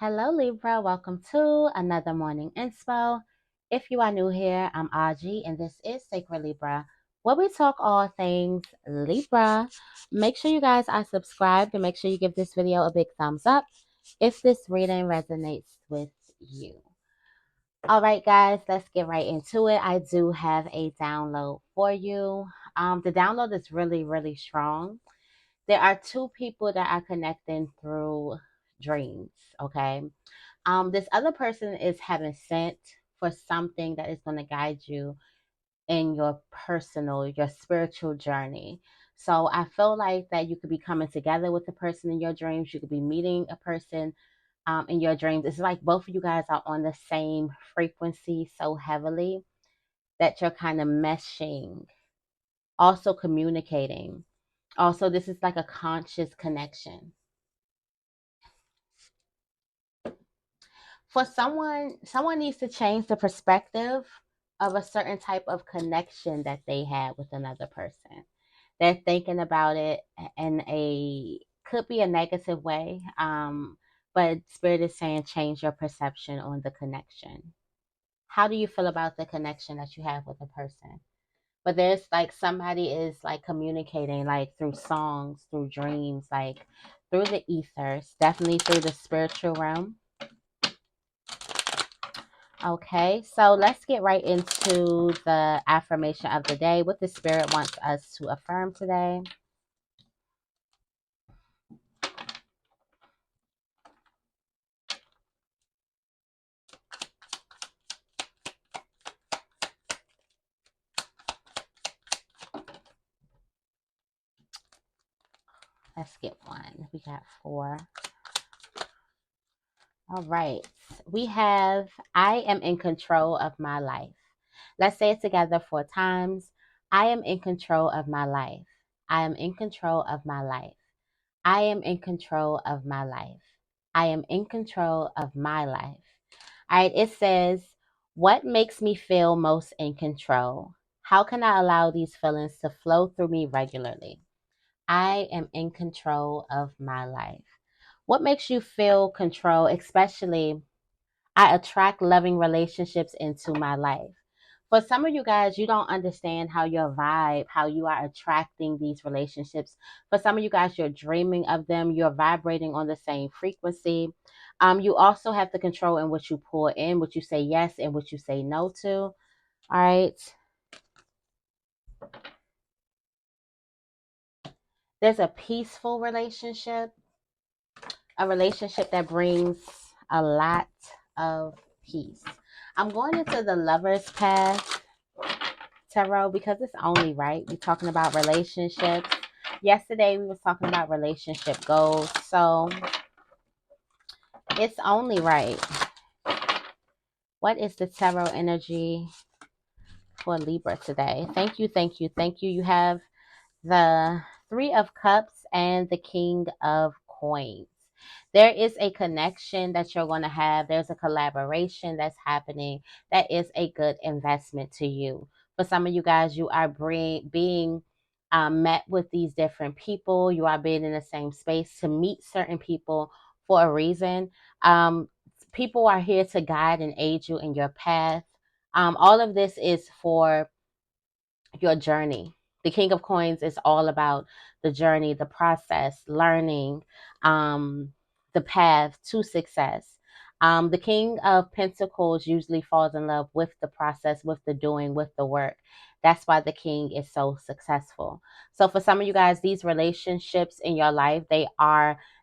Hello, Libra. Welcome to another morning inspo. If you are new here, I'm Auji, and this is Sacred Libra, where we talk all things Libra. Make sure you guys are subscribed and make sure you give this video a big thumbs up if this reading resonates with you. All right, guys, let's get right into it. I do have a download for you. The download is really, really strong. There are two people that are connecting through dreams, okay? This other person is having sent for something that is going to guide you in your personal, your spiritual journey. So I feel like that you could be coming together with a person in your dreams. You could be meeting a person in your dreams. It's like both of you guys are on the same frequency so heavily that you're kind of meshing, also communicating. Also, this is like a conscious connection. For someone needs to change the perspective of a certain type of connection that they had with another person. They're thinking about it in a could be a negative way, but spirit is saying change your perception on the connection. How do you feel about the connection that you have with a person? But there's like somebody is like communicating like through songs, through dreams, like through the ethers, definitely through the spiritual realm. Okay, so let's get right into the affirmation of the day. What the spirit wants us to affirm today. Let's get one. We got four. All right. We have I am in control of my life. Let's say it together 4 times. I am in control of my life. I am in control of my life. I am in control of my life. I am in control of my life. All right, it says, what makes me feel most in control? How can I allow these feelings to flow through me regularly? I am in control of my life. What makes you feel control, especially I attract loving relationships into my life. For some of you guys, you don't understand how your vibe, how you are attracting these relationships. For some of you guys, you're dreaming of them, you're vibrating on the same frequency. You also have the control in what you pull in, what you say yes and what you say no to. All right. There's a peaceful relationship, a relationship that brings a lot of peace. I'm going into the lover's path tarot because it's only right. We're talking about relationships. Yesterday we was talking about relationship goals, so it's only right. What is the tarot energy for Libra today? Thank you, thank you, thank you. You have the Three of Cups and the King of Coins. There is a connection that you're going to have. There's a collaboration that's happening that is a good investment to you. For some of you guys, you are being met with these different people. You are being in the same space to meet certain people for a reason. People are here to guide and aid you in your path. All of this is for your journey. The King of Coins is all about the journey, the process, learning, the path to success. The King of Pentacles usually falls in love with the process, with the doing, with the work. That's why the King is so successful. So for some of you guys, these relationships in your life,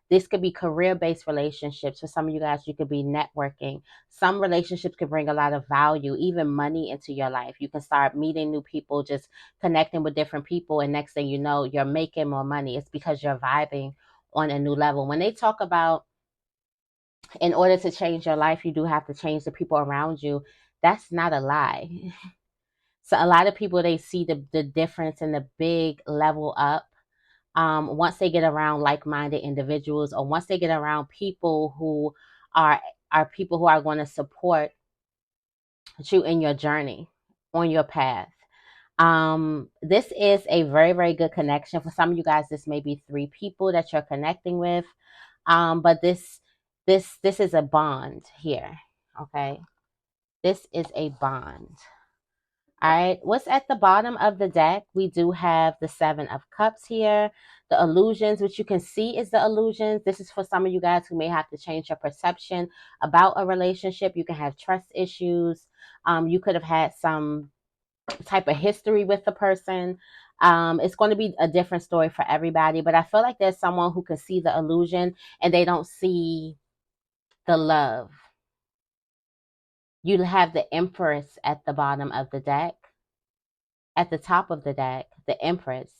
this could be career-based relationships. For some of you guys, you could be networking. Some relationships could bring a lot of value, even money into your life. You can start meeting new people, just connecting with different people. And next thing you know, you're making more money. It's because you're vibing on a new level. When they talk about in order to change your life, you do have to change the people around you. That's not a lie. So a lot of people, they see the difference in the big level up once they get around like-minded individuals, or once they get around people who are people who are going to support you in your journey, on your path. This is a very, very good connection. For some of you guys, this may be 3 people that you're connecting with. But this This is a bond here. Okay. This is a bond. All right. What's at the bottom of the deck? We do have the Seven of Cups here. The illusions, which you can see is the illusions. This is for some of you guys who may have to change your perception about a relationship. You can have trust issues. You could have had some type of history with the person. It's going to be a different story for everybody, but I feel like there's someone who can see the illusion and they don't see the love. You have the Empress at the bottom of the deck. At the top of the deck, the Empress,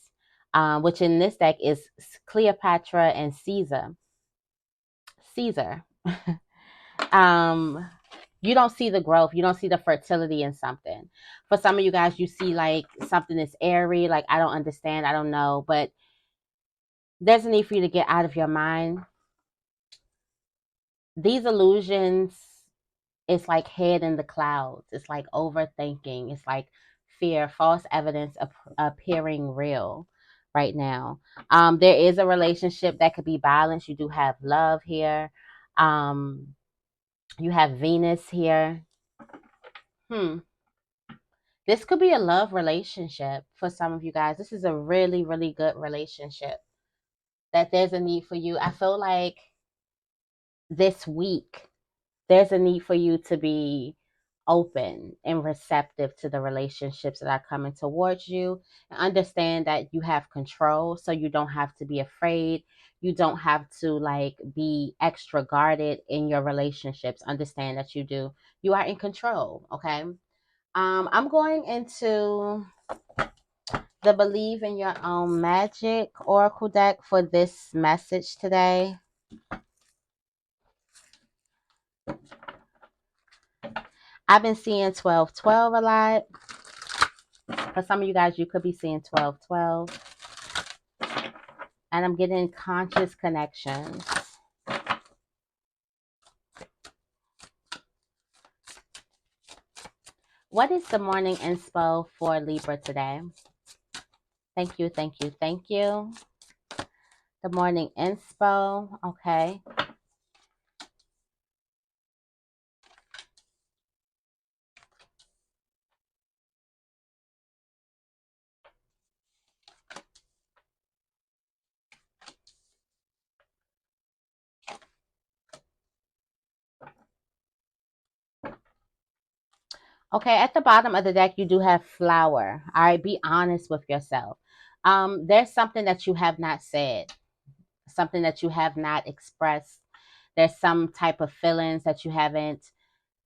which in this deck is Cleopatra and Caesar. Caesar. You don't see the growth. You don't see the fertility in something. For some of you guys, you see like something that's airy, like I don't understand, I don't know, but there's a need for you to get out of your mind. These illusions, it's like head in the clouds. It's like overthinking. It's like fear, false evidence appearing real right now. There is a relationship that could be balanced. You do have love here. You have Venus here. This could be a love relationship for some of you guys. This is a really, really good relationship that there's a need for you. I feel like this week, there's a need for you to be open and receptive to the relationships that are coming towards you, and understand that you have control, so you don't have to be afraid. You don't have to like be extra guarded in your relationships. Understand that you are in control. Okay. I'm going into the Believe in Your Own Magic Oracle deck for this message today. I've been seeing 1212 a lot. For some of you guys, you could be seeing 1212. And I'm getting conscious connections. What is the morning inspo for Libra today? Thank you, thank you, thank you. The morning inspo. Okay. Okay, at the bottom of the deck, you do have flower. All right, be honest with yourself. There's something that you have not said, something that you have not expressed. There's some type of feelings that you haven't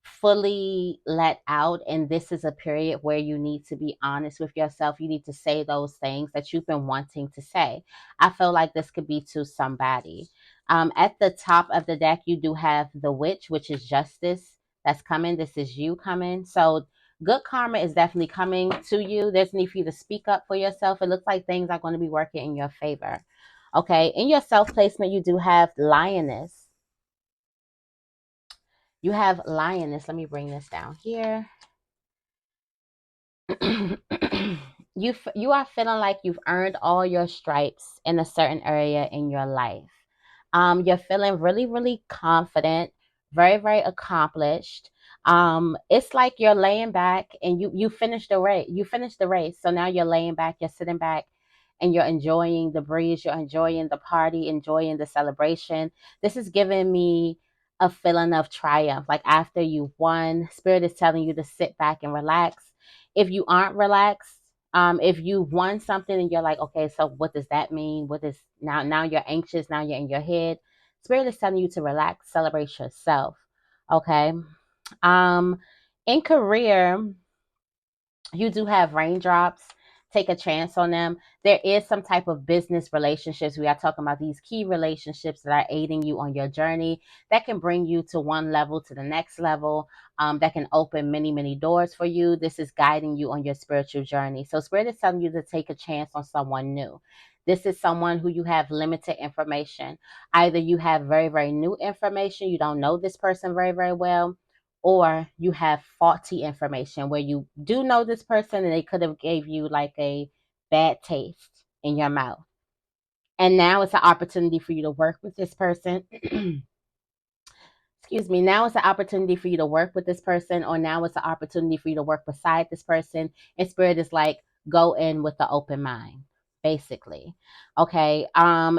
fully let out, and this is a period where you need to be honest with yourself. You need to say those things that you've been wanting to say. I feel like this could be to somebody. At the top of the deck, you do have the Witch, which is justice that's coming. This is you coming. So good karma is definitely coming to you. There's need for you to speak up for yourself. It looks like things are going to be working in your favor. Okay, in your self placement, you do have Lioness. You have Lioness. Let me bring this down here. You are feeling like you've earned all your stripes in a certain area in your life. You're feeling really, really confident, very, very accomplished. It's like you're laying back and you finished the race. You finished the race, so now you're laying back. You're sitting back, and you're enjoying the breeze. You're enjoying the party, enjoying the celebration. This is giving me a feeling of triumph. Like after you won, Spirit is telling you to sit back and relax. If you aren't relaxed, if you won something and you're like, okay, so what does that mean? What is now you're anxious, now you're in your head. Spirit is telling you to relax, celebrate yourself. Okay. Um, in career, you do have raindrops. Take a chance on them. There is some type of business relationships. We are talking about these key relationships that are aiding you on your journey, that can bring you to one level to the next level, that can open many, many doors for you. This is guiding you on your spiritual journey. So Spirit is telling you to take a chance on someone new. This is someone who you have limited information. Either you have very, very new information, you don't know this person very, very well, or you have faulty information where you do know this person and they could have gave you like a bad taste in your mouth. And now it's an opportunity for you to work with this person excuse me, now is the opportunity for you to work with this person, or now is the opportunity for you to work beside this person. And spirit is like, go in with the open mind, basically. Okay.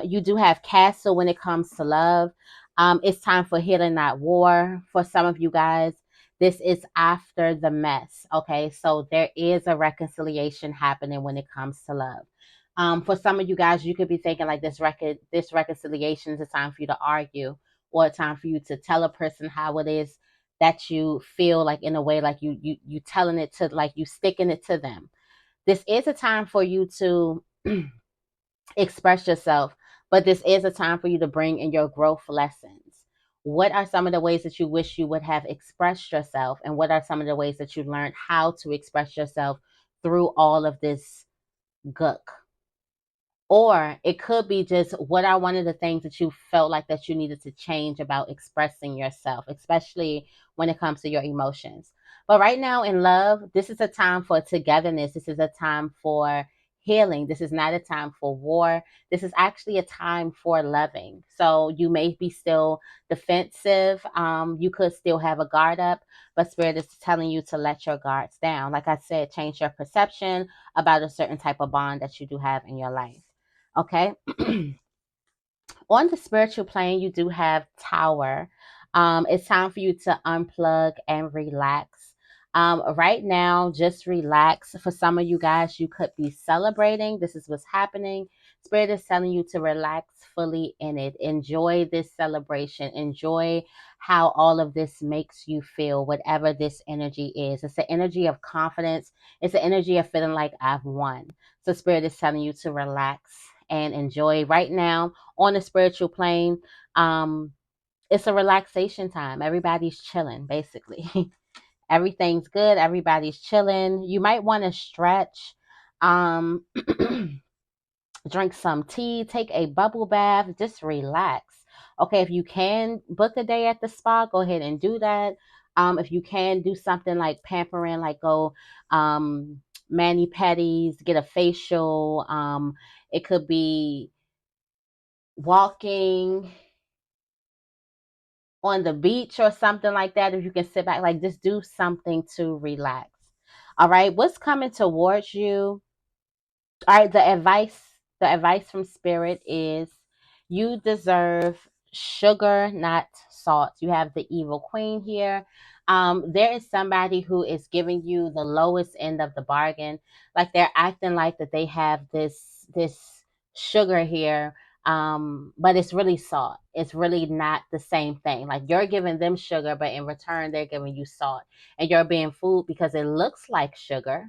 You do have castle when it comes to love. It's time for healing, not war. For some of you guys, this is after the mess. Okay. So there is a reconciliation happening when it comes to love. For some of you guys, you could be thinking like this reconciliation is a time for you to argue, or a time for you to tell a person how it is that you feel, like in a way like you telling it to, like you sticking it to them. This is a time for you to express yourself, but this is a time for you to bring in your growth lessons. What are some of the ways that you wish you would have expressed yourself, and what are some of the ways that you learned how to express yourself through all of this gook? Or it could be just, what are one of the things that you felt like that you needed to change about expressing yourself, especially when it comes to your emotions. But right now in love, this is a time for togetherness. This is a time for healing. This is not a time for war. This is actually a time for loving. So you may be still defensive. You could still have a guard up, but spirit is telling you to let your guards down. Like I said, change your perception about a certain type of bond that you do have in your life. Okay. On the spiritual plane, you do have Tower. It's time for you to unplug and relax. Right now, just relax. For some of you guys, you could be celebrating. This is what's happening. Spirit is telling you to relax fully in it. Enjoy this celebration. Enjoy how all of this makes you feel, whatever this energy is. It's the energy of confidence. It's the energy of feeling like I've won. So Spirit is telling you to relax and enjoy right now on the spiritual plane. It's a relaxation time. Everybody's chilling, basically. Everything's good. Everybody's chilling. You might want to stretch, um, drink some tea, take a bubble bath, just relax. Okay, if you can book a day at the spa, go ahead and do that. If you can do something like pampering, like go mani pedis, get a facial. It could be walking on the beach or something like that. If you can sit back, like just do something to relax. All right, what's coming towards you? All right, the advice from spirit is, you deserve sugar, not salt. You have the evil queen here. There is somebody who is giving you the lowest end of the bargain. Like they're acting like that they have this sugar here, but it's really salt. It's really not the same thing. Like you're giving them sugar, but in return they're giving you salt, and you're being fooled because it looks like sugar.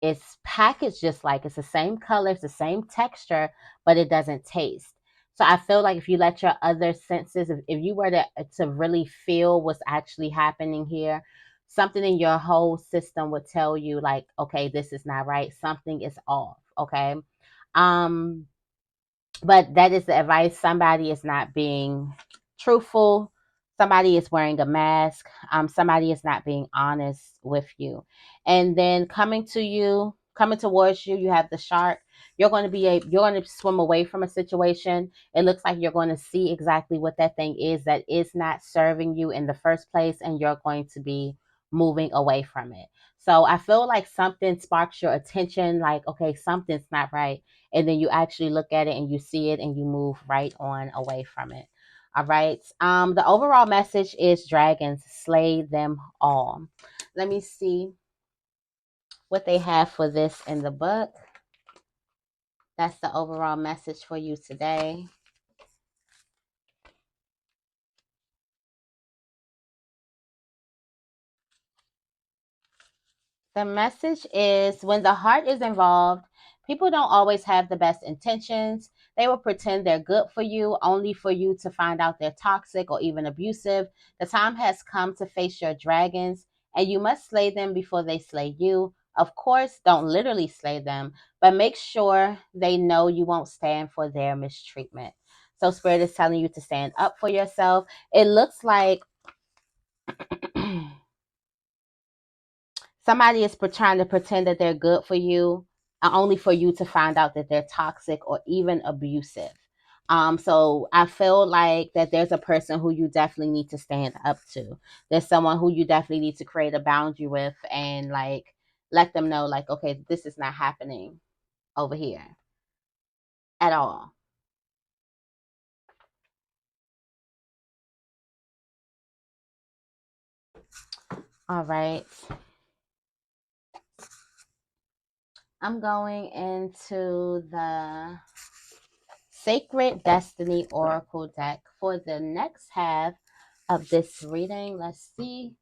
It's packaged just like, it's the same color, it's the same texture, but it doesn't taste. So I feel like if you let your other senses, if you were to really feel what's actually happening here, something in your whole system would tell you like, okay, this is not right. Something is off. Okay. Um, but that is the advice. Somebody is not being truthful. Somebody is wearing a mask. Somebody is not being honest with you. And then coming towards you, you have the shark. You're going to swim away from a situation. It looks like you're going to see exactly what that thing is that is not serving you in the first place, and you're going to be moving away from it. So I feel like something sparks your attention, like, okay, something's not right, and then you actually look at it and you see it and you move right on away from it. All right. The overall message is dragons, slay them all. Let me see what they have for this in the book. That's the overall message for you today. The message is, when the heart is involved, people don't always have the best intentions. They will pretend they're good for you, only for you to find out they're toxic or even abusive. The time has come to face your dragons, and you must slay them before they slay you. Of course, don't literally slay them, but make sure they know you won't stand for their mistreatment. So, Spirit is telling you to stand up for yourself. It looks like somebody is trying to pretend that they're good for you, only for you to find out that they're toxic or even abusive. So I feel like that there's a person who you definitely need to stand up to. There's someone who you definitely need to create a boundary with and like let them know like, okay, this is not happening over here at all. All right. I'm going into the Sacred Destiny Oracle deck for the next half of this reading. Let's see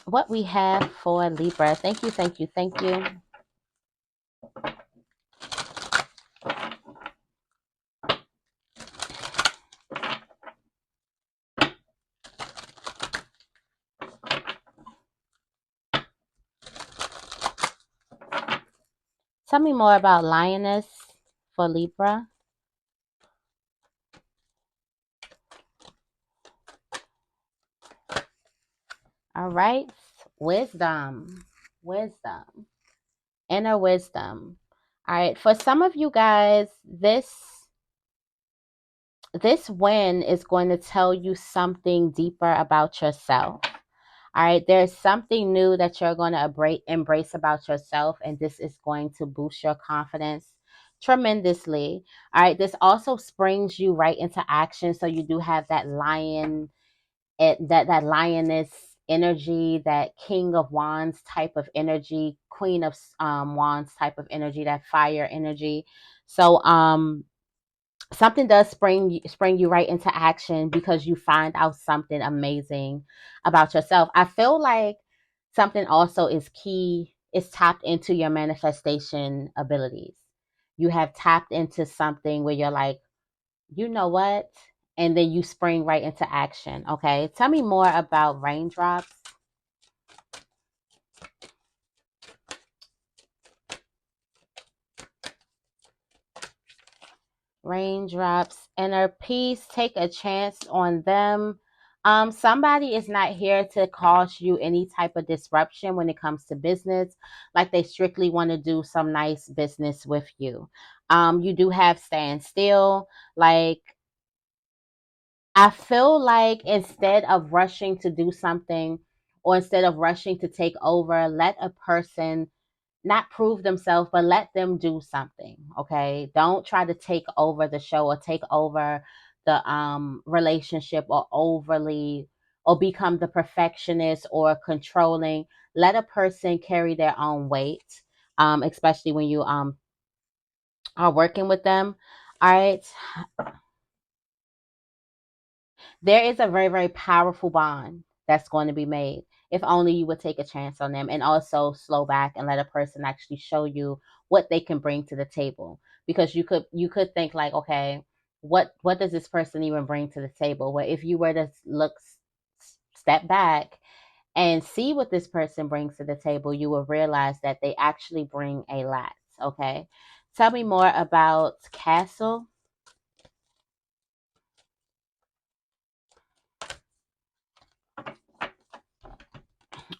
what we have for Libra. Thank you, thank you, thank you. Tell me more about Lioness for Libra. All right. Wisdom. Wisdom. Inner wisdom. All right. For some of you guys, this win is going to tell you something deeper about yourself. All right, there's something new that you're going to embrace about yourself, and this is going to boost your confidence tremendously. All right, this also springs you right into action, so you do have that that lioness energy, that King of Wands type of energy, Queen of Wands type of energy, that fire energy. So something does spring you right into action because you find out something amazing about yourself. I feel like something also is tapped into your manifestation abilities. You have tapped into something where you're like, you know what? And then you spring right into action. Okay. Tell me more about raindrops. Raindrops, inner peace, take a chance on them. Somebody is not here to cause you any type of disruption when it comes to business. Like they strictly want to do some nice business with you. You do have stand still. Like I feel like instead of rushing to do something or instead of rushing to take over, let a person not prove themselves, but let them do something. Okay. Don't try to take over the show or take over the relationship or overly or become the perfectionist or controlling. Let a person carry their own weight, especially when you are working with them. All right. There is a very, very powerful bond that's going to be made if only you would take a chance on them and also slow back and let a person actually show you what they can bring to the table. Because you could think like, okay, what does this person even bring to the table? Well, if you were to step back and see what this person brings to the table, you will realize that they actually bring a lot. Okay. Tell me more about Castle.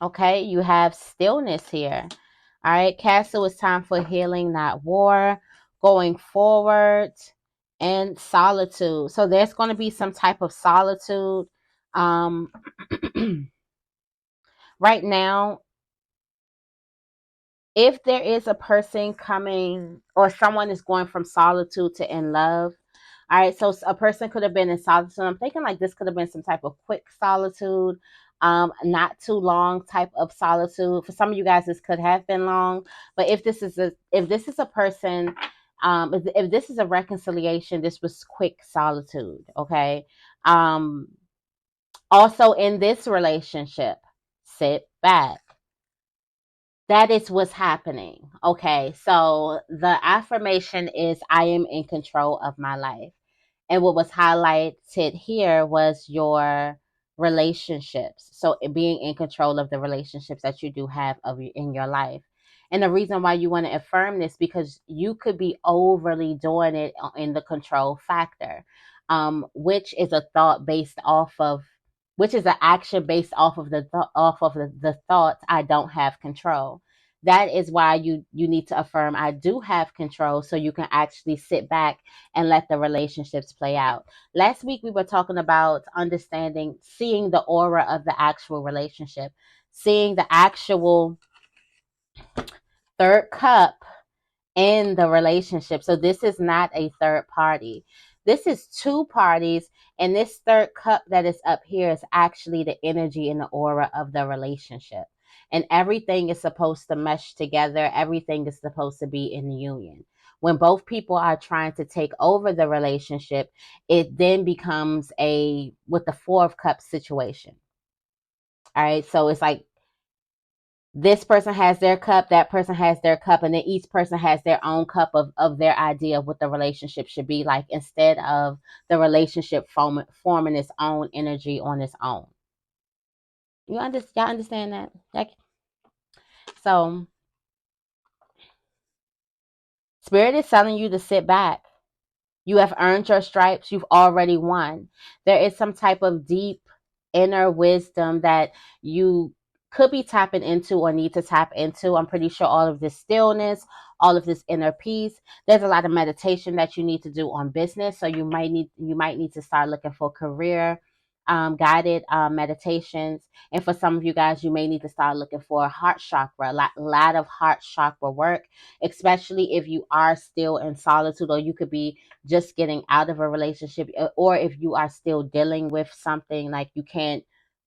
Okay, you have stillness here. All right, Castle, it's time for healing, not war, going forward, and solitude. So there's going to be some type of solitude. Um, right now, if there is a person coming or someone is going from solitude to in love, all right, so a person could have been in solitude. I'm thinking like this could have been some type of quick solitude, not too long type of solitude. For some of you guys, this could have been long, but if this is a person, if this is a reconciliation, this was quick solitude. Okay. Um, Also in this relationship, sit back, that is what's happening. Okay. So the affirmation is I am in control of my life. And what was highlighted here was your relationships. So being in control of the relationships that you do have in your life. And the reason why you want to affirm this because you could be overly doing it in the control factor, which is a thought based off of, which is an action based off of the thoughts I don't have control. that is why you need to affirm, I do have control, so you can actually sit back and let the relationships play out. Last week we were talking about understanding, seeing the aura of the actual relationship, seeing the actual third cup in the relationship. So this is not a third party. This is two parties, and this third cup that is up here is actually the energy and the aura of the relationship. And everything is supposed to mesh together. Everything is supposed to be in union. When both people are trying to take over the relationship, it then becomes a with the Four of Cups situation. All right. So it's like this person has their cup, that person has their cup, and then each person has their own cup of their idea of what the relationship should be like, instead of the relationship forming its own energy on its own. Y'all understand that? So Spirit is telling you to sit back. You have earned your stripes. You've already won. There is some type of deep inner wisdom that you could be tapping into or need to tap into. I'm pretty sure all of this stillness, all of this inner peace. There's a lot of meditation that you need to do on business. So you might need to start looking for career guided meditations. And for some of you guys, you may need to start looking for heart chakra, a lot of heart chakra work, especially if you are still in solitude, or you could be just getting out of a relationship, or if you are still dealing with something, like you can't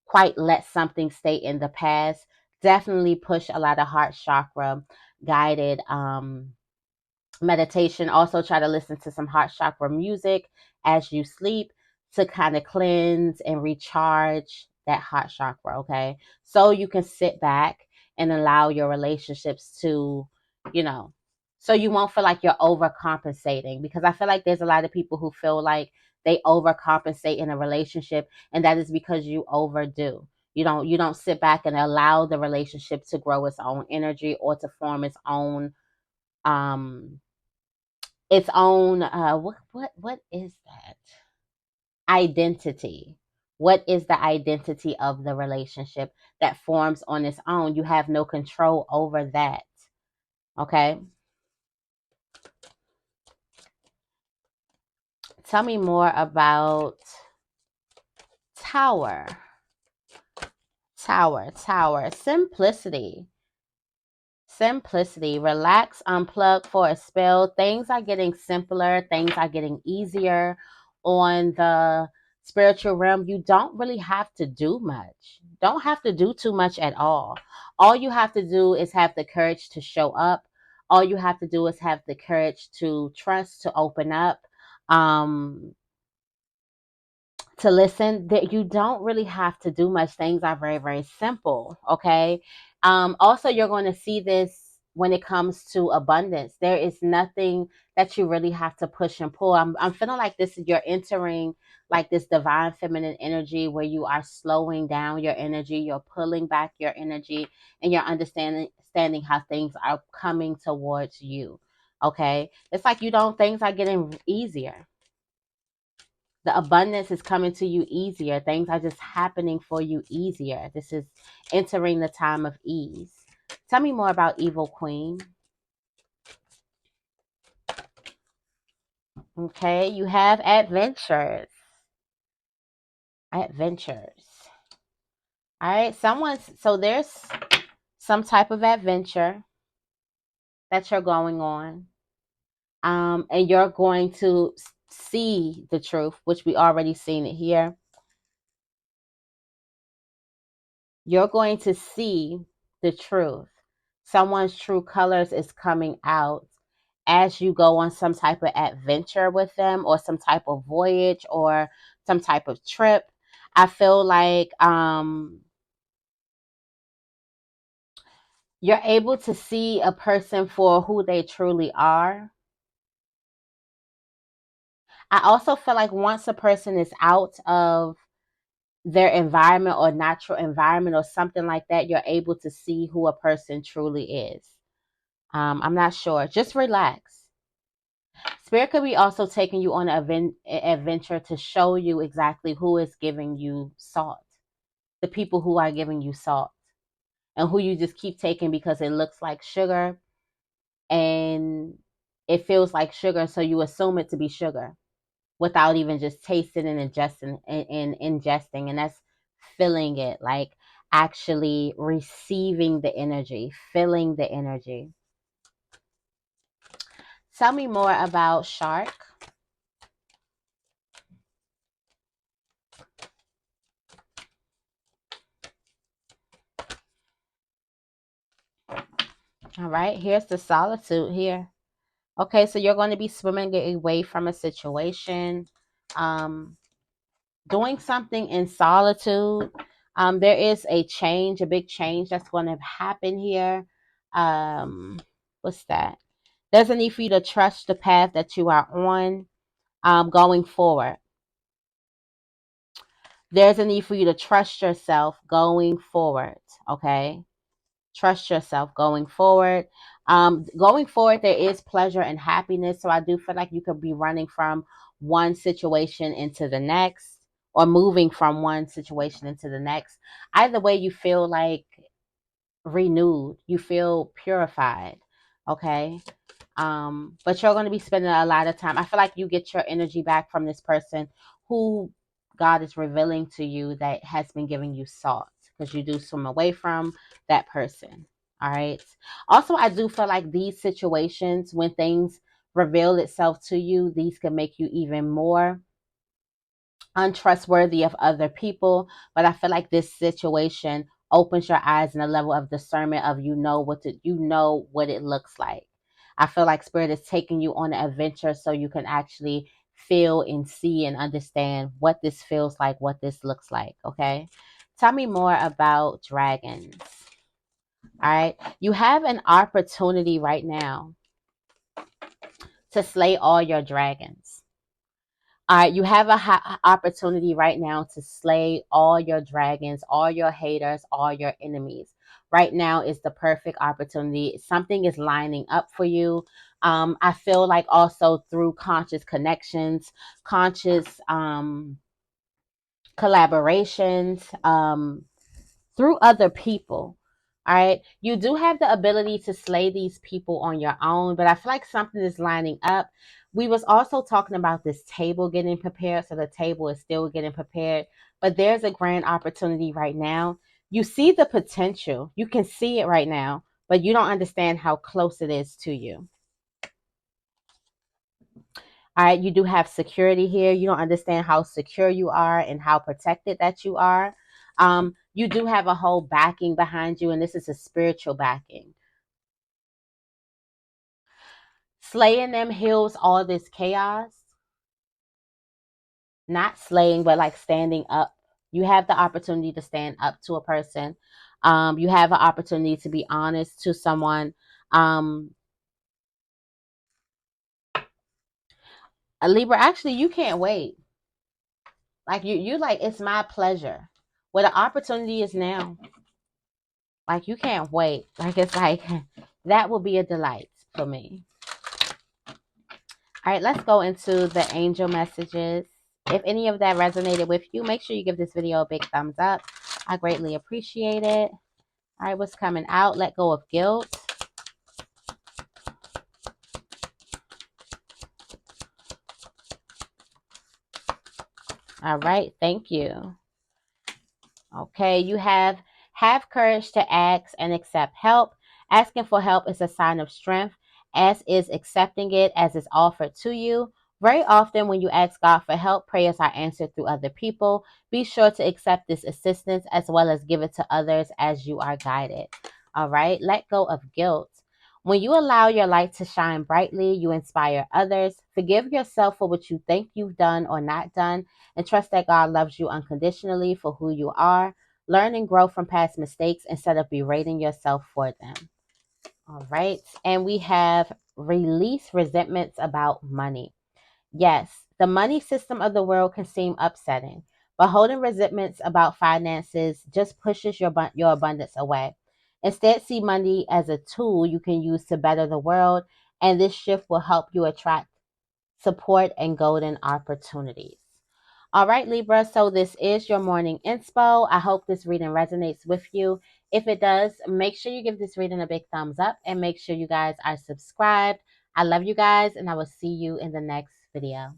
quite let something stay in the past. Definitely push a lot of heart chakra guided meditation. Also try to listen to some heart chakra music as you sleep to kind of cleanse and recharge that heart chakra, okay? So you can sit back and allow your relationships to, you know, so you won't feel like you're overcompensating, because I feel like there's a lot of people who feel like they overcompensate in a relationship, and that is because you overdo. You don't sit back and allow the relationship to grow its own energy, or to form um its own what is that identity. What is the identity of the relationship that forms on its own? You have no control over that. Okay, tell me more about Tower. Tower. Simplicity. Relax, unplug for a spell. Things are getting simpler. Things are getting easier on the spiritual realm. You don't really have to do much. Don't have to do too much at all. All you have to do is have the courage to show up. All you have to do is have the courage to trust, to open up. To listen, that you don't really have to do much. Things are very, very simple. Okay. Also, you're going to see this when it comes to abundance. There is nothing that you really have to push and pull. I'm feeling like you're entering like this divine feminine energy, where you are slowing down your energy, you're pulling back your energy, and you're understanding how things are coming towards you. Okay. It's like things are getting easier. The abundance is coming to you easier. Things are just happening for you easier. This is entering the time of ease. Tell me more about Evil Queen. Okay, you have adventures. Adventures. All right, so there's some type of adventure that you're going on. And you're going to see the truth, which we already seen it here. You're going to see the truth. Someone's true colors is coming out as you go on some type of adventure with them, or some type of voyage, or some type of trip. I feel like you're able to see a person for who they truly are. I also feel like once a person is out of their environment or natural environment or something like that, you're able to see who a person truly is. I'm not sure. Just relax. Spirit could be also taking you on an adventure to show you exactly who is giving you salt. The people who are giving you salt. and who you just keep taking because it looks like sugar and it feels like sugar, so you assume it to be sugar without even just tasting and ingesting. And that's feeling it, like actually receiving the energy, feeling the energy. Tell me more about shark. All right, here's the solitude here. Okay, so you're going to be swimming away from a situation, doing something in solitude. There is a change, a big change that's going to happen here. What's that? There's a need for you to trust the path that you are on, going forward. There's a need for you to trust yourself going forward. Okay, trust yourself going forward. Going forward, there is pleasure and happiness. So I do feel like you could be running from one situation into the next, or moving from one situation into the next. Either way, you feel like renewed, you feel purified. Okay. But you're going to be spending a lot of time. I feel like you get your energy back from this person who God is revealing to you that has been giving you salt, because you do swim away from that person. All right. Also, I do feel like these situations, when things reveal itself to you, these can make you even more untrustworthy of other people. But I feel like this situation opens your eyes in a level of discernment of you know what it looks like. I feel like spirit is taking you on an adventure so you can actually feel and see and understand what this feels like, what this looks like. Okay. Tell me more about dragons. All right. You have an opportunity right now to slay all your dragons. All right, you have an opportunity right now to slay all your dragons, all your haters, all your enemies. Right now is the perfect opportunity. Something is lining up for you. I feel like also through conscious connections, conscious collaborations, through other people. All right. You do have the ability to slay these people on your own, but I feel like something is lining up. We was also talking about this table getting prepared. So the table is still getting prepared, but there's a grand opportunity right now. You see the potential. You can see it right now, but you don't understand how close it is to you. All right, you do have security here. You don't understand how secure you are and how protected that you are. You do have a whole backing behind you, and this is a spiritual backing. Slaying them heals all this chaos. Not slaying, but like standing up. You have the opportunity to stand up to a person. You have an opportunity to be honest to someone. A Libra, actually, you can't wait. Like you like, it's my pleasure. Well, the opportunity is now. Like you can't wait. Like it's like that will be a delight for me. All right, let's go into the angel messages. If any of that resonated with you, make sure you give this video a big thumbs up. I greatly appreciate it. All right, what's coming out? Let go of guilt. All right, thank you. Okay, you have courage to ask and accept help. Asking for help is a sign of strength, as is accepting it as it's offered to you. Very often, when you ask God for help, prayers are answered through other people. Be sure to accept this assistance as well as give it to others as you are guided. All right, let go of guilt. When you allow your light to shine brightly, you inspire others. Forgive yourself for what you think you've done or not done, and trust that God loves you unconditionally for who you are. Learn and grow from past mistakes instead of berating yourself for them. All right. And we have release resentments about money. Yes, the money system of the world can seem upsetting, but holding resentments about finances just pushes your abundance away. Instead, see money as a tool you can use to better the world, and this shift will help you attract support and golden opportunities. All right, Libra. So this is your morning inspo. I hope this reading resonates with you. If it does, make sure you give this reading a big thumbs up and make sure you guys are subscribed. I love you guys, and I will see you in the next video.